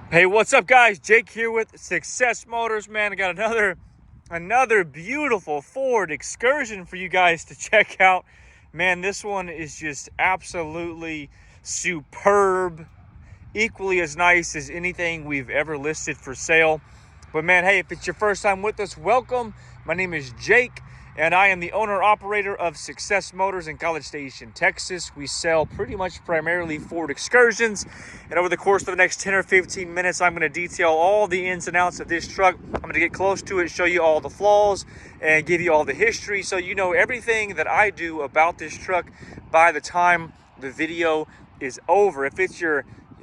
Hey, what's up, guys? Jake here with Success Motors. Man, I got another beautiful Ford Excursion for you guys to check out. Man, this one is just absolutely superb, equally as nice as anything we've ever listed for sale. But man, hey, if it's your first time with us, welcome. My name is Jake, and I am the owner-operator of Success Motors in College Station, Texas. We sell pretty much primarily Ford Excursions, and over the course of the next 10 or 15 minutes, I'm going to detail all the ins and outs of this truck. I'm going to get close to it, show you all the flaws, and give you all the history, so you know everything that I do about this truck by the time the video is over. If it's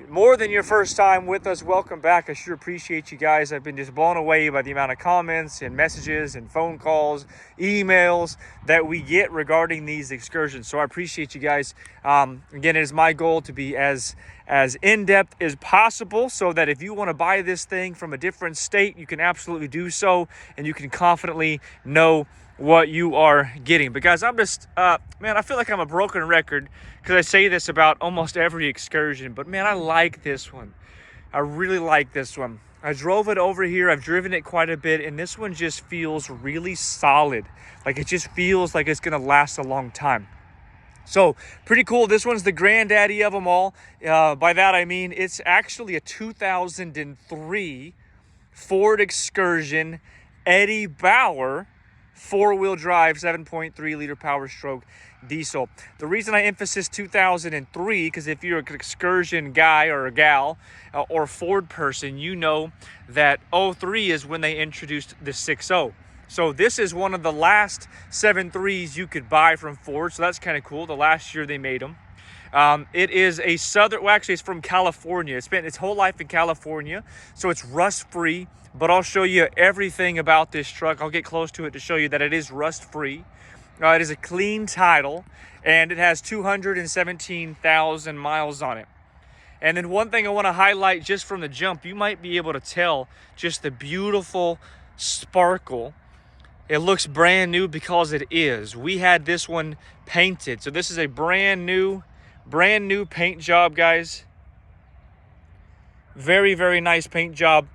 more than your first time with us, welcome back. I sure appreciate you guys. I've been just blown away by the amount of comments and messages and phone calls, emails that we get regarding these excursions. So I appreciate you guys. Again, it is my goal to be as in-depth as possible so that if you want to buy this thing from a different state, you can absolutely do so and you can confidently know what you are getting. But guys, I'm just man, I feel like I'm a broken record because I say this about almost every excursion, but man, I like this one. I really like this one. I drove it over here, I've driven it quite a bit, and this one just feels really solid. Like it just feels like it's gonna last a long time. So pretty cool. This one's the granddaddy of them all. By that I mean it's actually a 2003 Ford Excursion Eddie Bauer 4-wheel drive 7.3 liter Powerstroke diesel. The reason I emphasize 2003, because if you're an Excursion guy or a gal or Ford person, you know that 03 is when they introduced the 6.0. So this is one of the last 7.3s you could buy from Ford, so that's kind of cool. The last year they made them. It is a southern, well actually it's from California. It's spent its whole life in California, so it's rust-free, but I'll show you everything about this truck. I'll get close to it to show you that it is rust-free. It is a clean title, and it has 217,000 miles on it. And then one thing I want to highlight just from the jump, you might be able to tell just the beautiful sparkle. It looks brand new because it is. We had this one painted, so this is a brand new paint job, guys. Very, very nice paint job.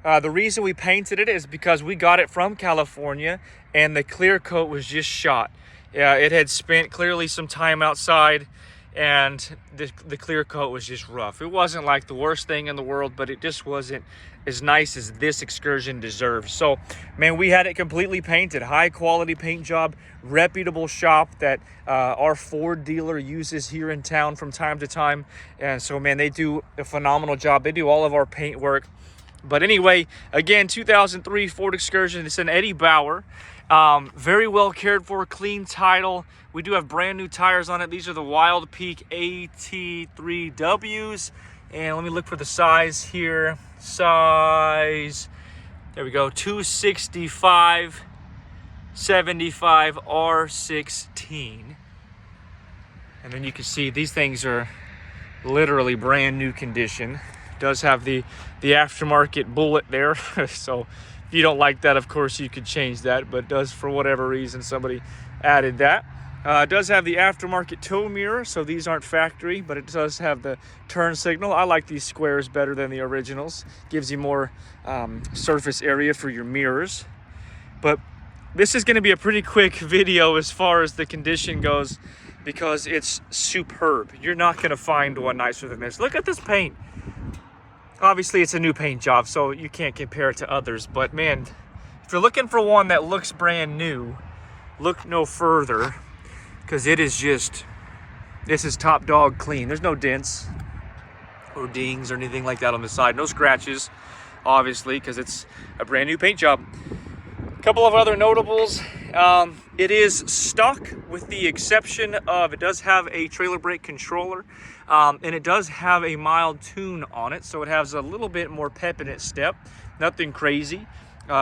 The reason we painted it is because we got it from California and the clear coat was just shot. It had spent clearly some time outside and the clear coat was just rough. It wasn't like the worst thing in the world, but it just wasn't as nice as this Excursion deserves. So, man, we had it completely painted. High quality paint job, reputable shop that our Ford dealer uses here in town from time to time. And so, man, they do a phenomenal job. They do all of our paint work. But anyway, again, 2003 Ford Excursion. It's an Eddie Bauer. Very well cared for, clean title. We do have brand new tires on it. These are the Wild Peak AT3Ws. And let me look for the size here. Size, there we go, 265/75 R16. And then you can see these things are literally brand new condition. Does have the aftermarket bullet there. So if you don't like that, of course you could change that, but does, for whatever reason, somebody added that. It does have the aftermarket tow mirror, so these aren't factory, but it does have the turn signal. I like these squares better than the originals. Gives you more surface area for your mirrors. But this is going to be a pretty quick video as far as the condition goes because it's superb. You're not going to find one nicer than this. Look at this paint. Obviously, it's a new paint job, so you can't compare it to others. But man, if you're looking for one that looks brand new, look no further, because it is just, this is top dog clean. There's no dents or dings or anything like that on the side. No scratches, obviously, because it's a brand new paint job. A couple of other notables. It is stock with the exception of it does have a trailer brake controller, and it does have a mild tune on it, so it has a little bit more pep in its step. Nothing crazy.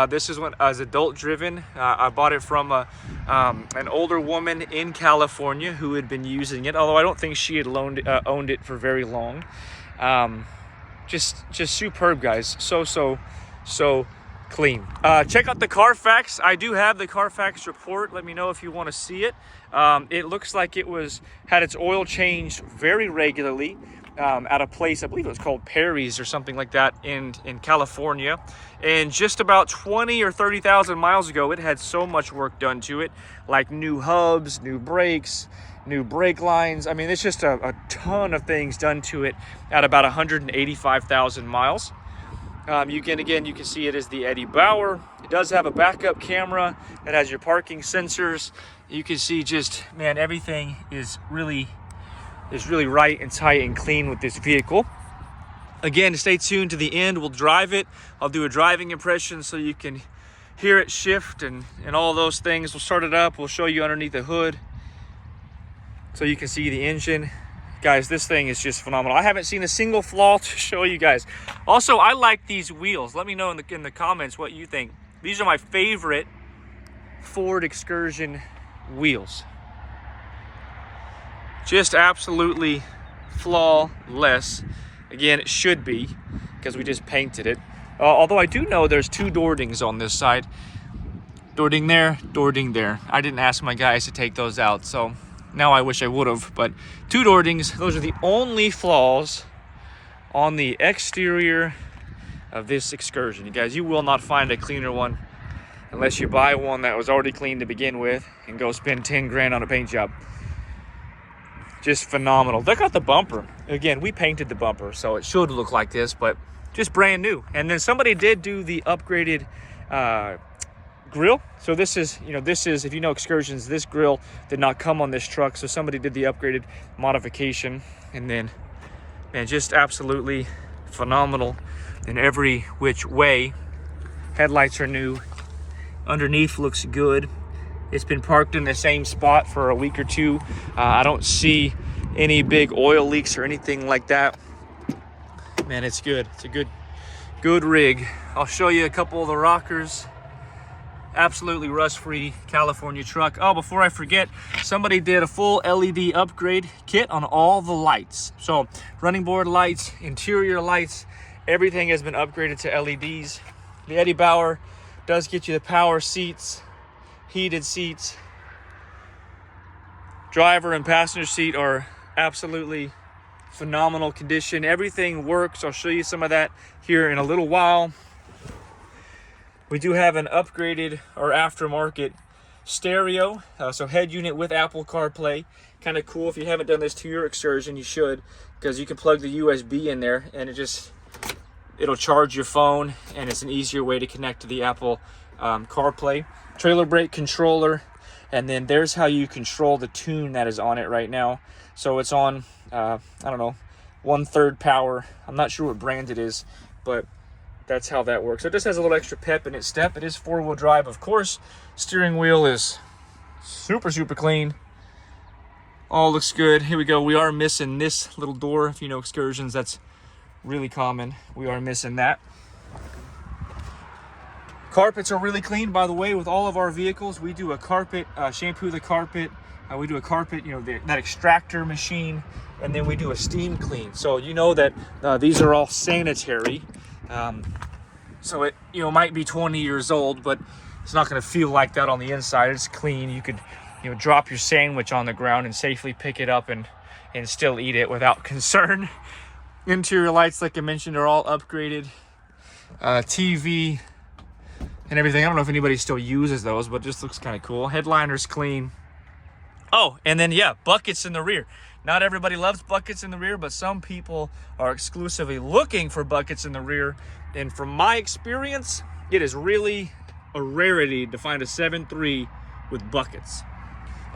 This is one as adult driven. I bought it from an older woman in California who had been using it, although I don't think she had owned it for very long. Just superb, guys. So clean. Check out the Carfax. I do have the Carfax report. Let me know if you want to see it. It looks like it had its oil changed very regularly. at a place, I believe it was called Perry's or something like that in California. And just about 20 or 30,000 miles ago, it had so much work done to it, like new hubs, new brakes, new brake lines. I mean, it's just a ton of things done to it at about 185,000 miles. You can see it is the Eddie Bauer. It does have a backup camera. It has your parking sensors. You can see just, man, everything is really right and tight and clean with this vehicle. Again, stay tuned to the end. We'll drive it. I'll do a driving impression so you can hear it shift and all those things. We'll start it up. We'll show you underneath the hood so you can see the engine. Guys, this thing is just phenomenal. I haven't seen a single flaw to show you guys. Also, I like these wheels. Let me know in the comments what you think. These are my favorite Ford Excursion wheels. Just absolutely flawless. Again, it should be because we just painted it. Although I do know there's 2 door dings on this side. Door ding there, door ding there. I didn't ask my guys to take those out, so now I wish I would have. But 2 door dings, those are the only flaws on the exterior of this Excursion. You guys, you will not find a cleaner one unless you buy one that was already clean to begin with and go spend 10 grand on a paint job. Just phenomenal. Look at the bumper. Again, we painted the bumper, so it should look like this, but just brand new. And then somebody did do the upgraded grill. So this is, if you know Excursions, this grill did not come on this truck. So somebody did the upgraded modification. And then, man, just absolutely phenomenal in every which way. Headlights are new. Underneath looks good. It's been parked in the same spot for a week or 2. I don't see any big oil leaks or anything like that. Man, it's good. It's a good rig. I'll show you a couple of the rockers. Absolutely rust-free California truck. Oh, before I forget, somebody did a full LED upgrade kit on all the lights. So running board lights, interior lights, everything has been upgraded to LEDs. The Eddie Bauer does get you the power seats, heated seats. Driver and passenger seat are absolutely phenomenal condition. Everything works. I'll show you some of that here in a little while. We do have an upgraded or aftermarket stereo, so head unit with Apple CarPlay. Kind of cool. If you haven't done this to your Excursion, you should, because you can plug the USB in there and it'll charge your phone, and it's an easier way to connect to the Apple CarPlay. Trailer brake controller, and then there's how you control the tune that is on it right now. So it's on, I don't know, 1/3 power. I'm not sure what brand it is, but that's how that works. So it just has a little extra pep in its step. It is 4-wheel drive, of course. Steering wheel is super clean. All looks good. Here we go. We are missing this little door. If you know Excursions, that's really common. We are missing that. Carpets are really clean, by the way, with all of our vehicles. We do a carpet, shampoo the carpet. We do a carpet, that extractor machine, and then we do a steam clean. So you know that these are all sanitary. So it might be 20 years old, but it's not going to feel like that on the inside. It's clean. You could drop your sandwich on the ground and safely pick it up and still eat it without concern. Interior lights, like I mentioned, are all upgraded. TV and everything. I don't know if anybody still uses those, but it just looks kind of cool. Headliner's clean. Oh, and then buckets in the rear. Not everybody loves buckets in the rear, but some people are exclusively looking for buckets in the rear. And from my experience, it is really a rarity to find a 7.3 with buckets.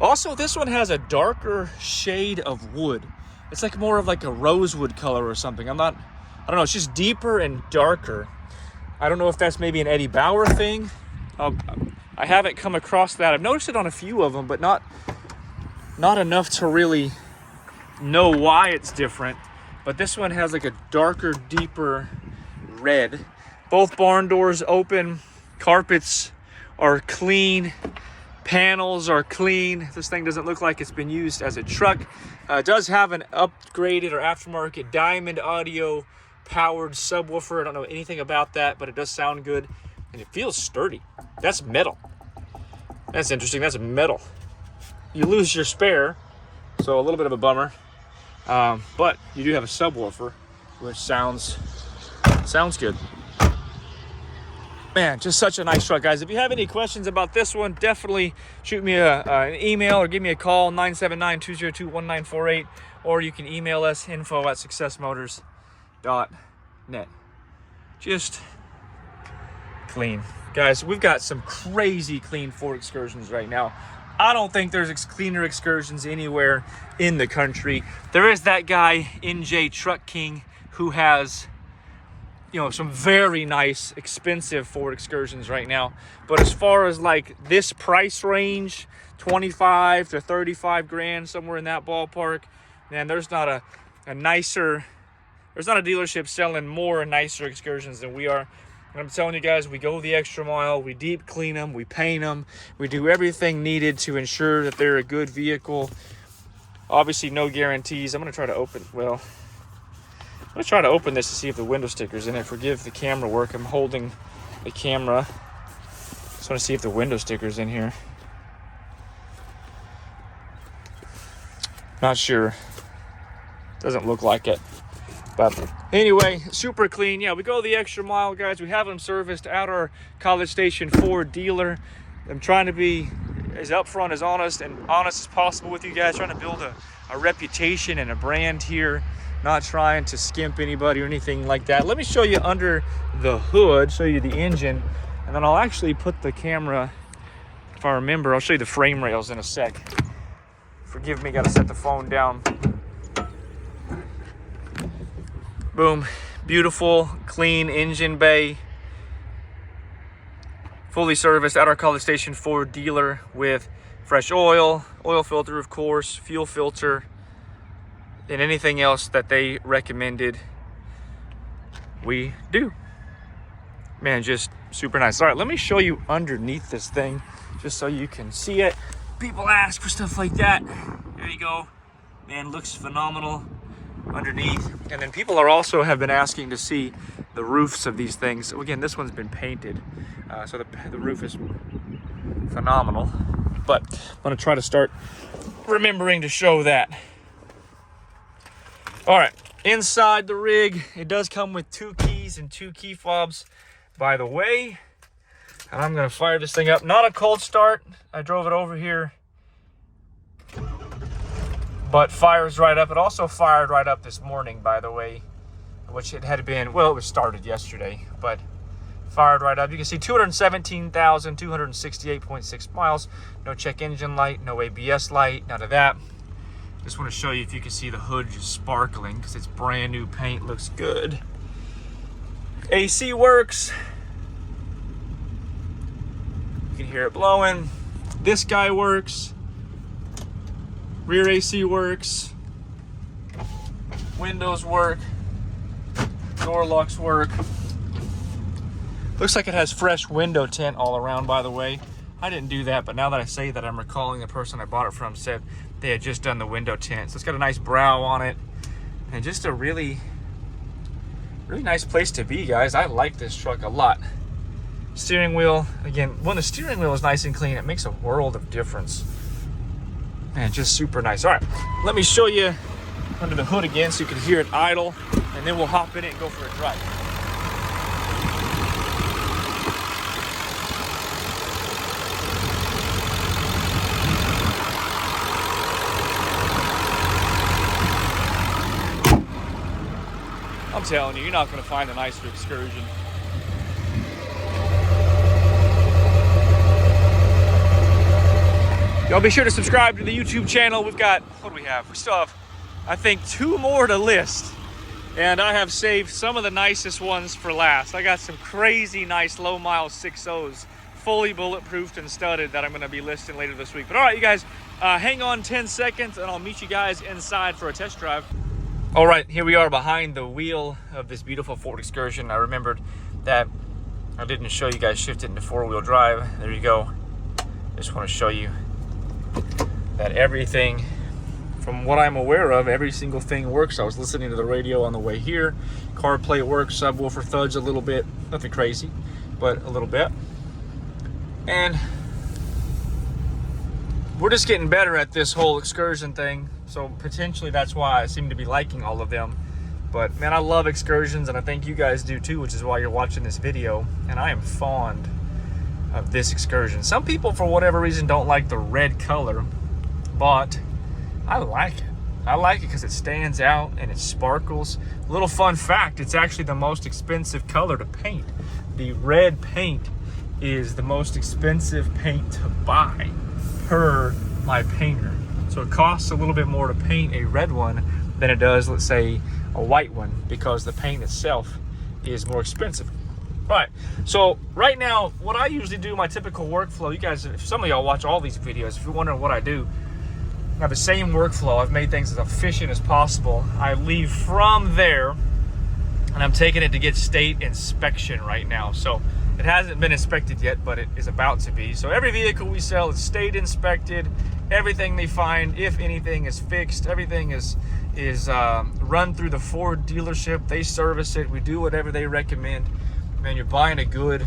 Also, this one has a darker shade of wood. It's like more of like a rosewood color or something. I don't know, it's just deeper and darker. I don't know if that's maybe an Eddie Bauer thing. I haven't come across that. I've noticed it on a few of them, but not enough to really know why it's different. But this one has like a darker, deeper red. Both barn doors open. Carpets are clean. Panels are clean. This thing doesn't look like it's been used as a truck. It does have an upgraded or aftermarket Diamond Audio powered subwoofer. I don't know anything about that, but it does sound good, and it feels sturdy. That's metal. That's interesting. That's metal. You lose your spare, so a little bit of a bummer. But you do have a subwoofer, which sounds good. Man, just such a nice truck, guys. If you have any questions about this one, definitely shoot me an email or give me a call, 979-202-1948, or you can email us, info@successmotors.net. Just clean. Guys, we've got some crazy clean Ford Excursions right now. I don't think there's cleaner Excursions anywhere in the country. There is that guy, NJ Truck King, who has, you know, some very nice, expensive Ford Excursions right now. But as far as like this price range, 25 to 35 grand, somewhere in that ballpark, man, there's not a dealership selling more nicer Excursions than we are. And I'm telling you guys, we go the extra mile. We deep clean them, we paint them, we do everything needed to ensure that they're a good vehicle. Obviously, no guarantees. I'm gonna try to open this to see if the window sticker's in it. Forgive the camera work. I'm holding the camera. Just want to see if the window sticker's in here. Not sure. Doesn't look like it. But anyway, super clean. Yeah, we go the extra mile, guys. We have them serviced at our College Station Ford dealer. I'm trying to be as upfront, as honest as possible with you guys. Trying to build a reputation and a brand here. Not trying to skimp anybody or anything like that. Let me show you under the hood, show you the engine, and then I'll actually put the camera, if I remember, I'll show you the frame rails in a sec. Forgive me, gotta set the phone down. Boom, beautiful, clean engine bay. Fully serviced at our College Station Ford dealer with fresh oil filter, of course, fuel filter, and anything else that they recommended, we do. Man, just super nice. All right, let me show you underneath this thing just so you can see it. People ask for stuff like that. There you go. Man, looks phenomenal underneath. And then people have been asking to see the roofs of these things. So again, this one's been painted, so the roof is phenomenal. But I'm gonna try to start remembering to show that. All right, inside the rig, it does come with 2 keys and 2 key fobs, by the way. And I'm gonna fire this thing up. Not a cold start. I drove it over here, but fires right up. It also fired right up this morning, by the way, which it had been, well, it was started yesterday, but fired right up. You can see 217,268.6 miles. No check engine light, no ABS light, none of that. Just want to show you if you can see the hood just sparkling because it's brand new paint, looks good. AC works. You can hear it blowing. This guy works. Rear AC works. Windows work. Door locks work. Looks like it has fresh window tint all around, by the way. I didn't do that, but now that I say that, I'm recalling the person I bought it from said they had just done the window tint. So it's got a nice brow on it, and just a really nice place to be, guys. I like this truck a lot. Steering wheel, again, when the steering wheel is nice and clean, it makes a world of difference. Man, just super nice. All right, let me show you under the hood again so you can hear it idle, and then we'll hop in it and go for a drive. I'm telling you, you're not going to find a nicer Excursion. Y'all be sure to subscribe to the YouTube channel. We've got, what do we have? We still have, I think, 2 more to list. And I have saved some of the nicest ones for last. I got some crazy nice low mile 6.0s, fully bulletproofed and studded, that I'm going to be listing later this week. But all right, you guys, hang on 10 seconds and I'll meet you guys inside for a test drive. All right, here we are behind the wheel of this beautiful Ford Excursion. I remembered that I didn't show you guys shift it into 4-wheel drive. There you go. Just want to show you that everything, from what I'm aware of, every single thing works. I was listening to the radio on the way here. CarPlay works, subwoofer thuds a little bit. Nothing crazy, but a little bit. And we're just getting better at this whole Excursion thing. So potentially that's why I seem to be liking all of them. But man, I love Excursions, and I think you guys do too, which is why you're watching this video. And I am fond of this Excursion. Some people, for whatever reason, don't like the red color, but I like it. I like it because it stands out and it sparkles. Little fun fact, it's actually the most expensive color to paint. The red paint is the most expensive paint to buy per my painter. So it costs a little bit more to paint a red one than it does, let's say, a white one, because the paint itself is more expensive. All right, so right now, what I usually do, my typical workflow, you guys, if some of y'all watch all these videos, if you're wondering what I do, I have the same workflow. I've made things as efficient as possible. I leave from there, and I'm taking it to get state inspection right now. So it hasn't been inspected yet, but it is about to be. So every vehicle we sell is state inspected. Everything they find, if anything, is fixed. Everything is run through the Ford dealership. They service it. We do whatever they recommend. Man, you're buying a good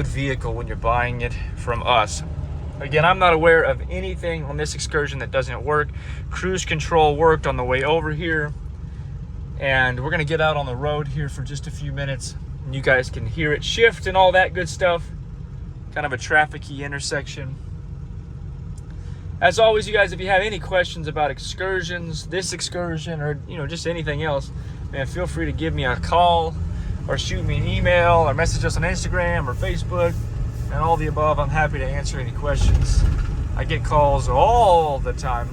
vehicle when you're buying it from us. Again, I'm not aware of anything on this Excursion that doesn't work. Cruise control worked on the way over here. And we're gonna get out on the road here for just a few minutes. And you guys can hear it shift and all that good stuff. Kind of a traffic-y intersection. As always, you guys, if you have any questions about Excursions, this Excursion, or just anything else, man, feel free to give me a call or shoot me an email or message us on Instagram or Facebook and all the above. I'm happy to answer any questions. I get calls all the time,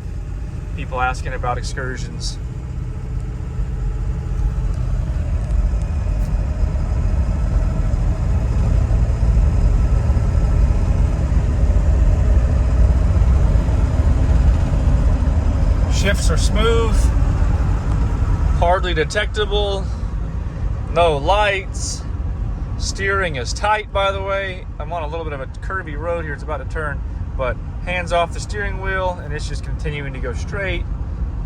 people asking about Excursions. Shifts are smooth, hardly detectable, no lights. Steering is tight, by the way. I'm on a little bit of a curvy road here. It's about to turn, but hands off the steering wheel, and it's just continuing to go straight.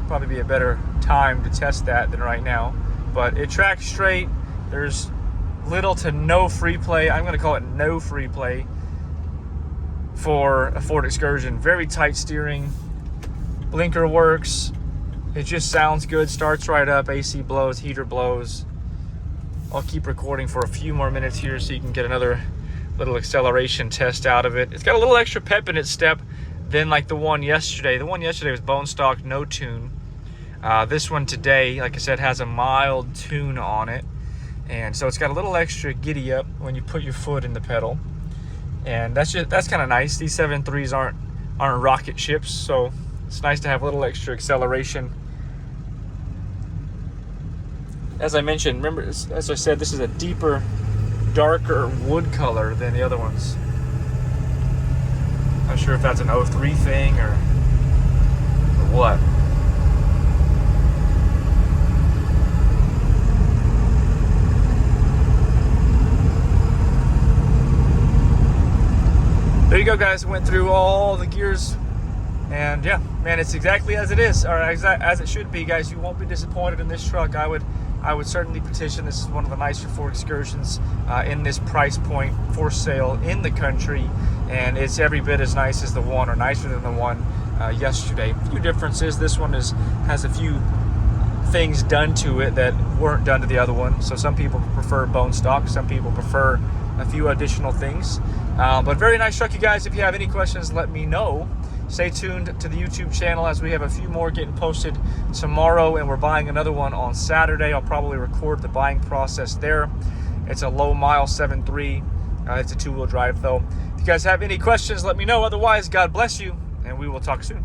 Probably be a better time to test that than right now, but it tracks straight. There's little to no free play. I'm going to call it no free play for a Ford Excursion. Very tight steering. Blinker works. It just sounds good. Starts right up. AC blows. Heater blows. I'll keep recording for a few more minutes here so you can get another little acceleration test out of it. It's got a little extra pep in its step than like the one yesterday. The one yesterday was bone stock, no tune. This one today, like I said, has a mild tune on it. And so it's got a little extra giddy up when you put your foot in the pedal. And that's kind of nice. These 7.3s aren't rocket ships, so it's nice to have a little extra acceleration. As I mentioned, remember, as I said, this is a deeper, darker wood color than the other ones. Not sure if that's an 03 thing or what. There you go, guys. Went through all the gears. And yeah, man, it's exactly as it is, or as it should be, guys. You won't be disappointed in this truck. I would certainly petition. This is one of the nicer Ford Excursions in this price point for sale in the country, and it's every bit as nice as the one, or nicer than the one yesterday. A few differences. This one has a few things done to it that weren't done to the other one. So some people prefer bone stock, some people prefer a few additional things. But very nice truck, you guys. If you have any questions, let me know. Stay tuned to the YouTube channel as we have a few more getting posted tomorrow, and we're buying another one on Saturday. I'll probably record the buying process there. It's a low mile 7.3. It's a 2-wheel drive though. If you guys have any questions, let me know. Otherwise, God bless you, and we will talk soon.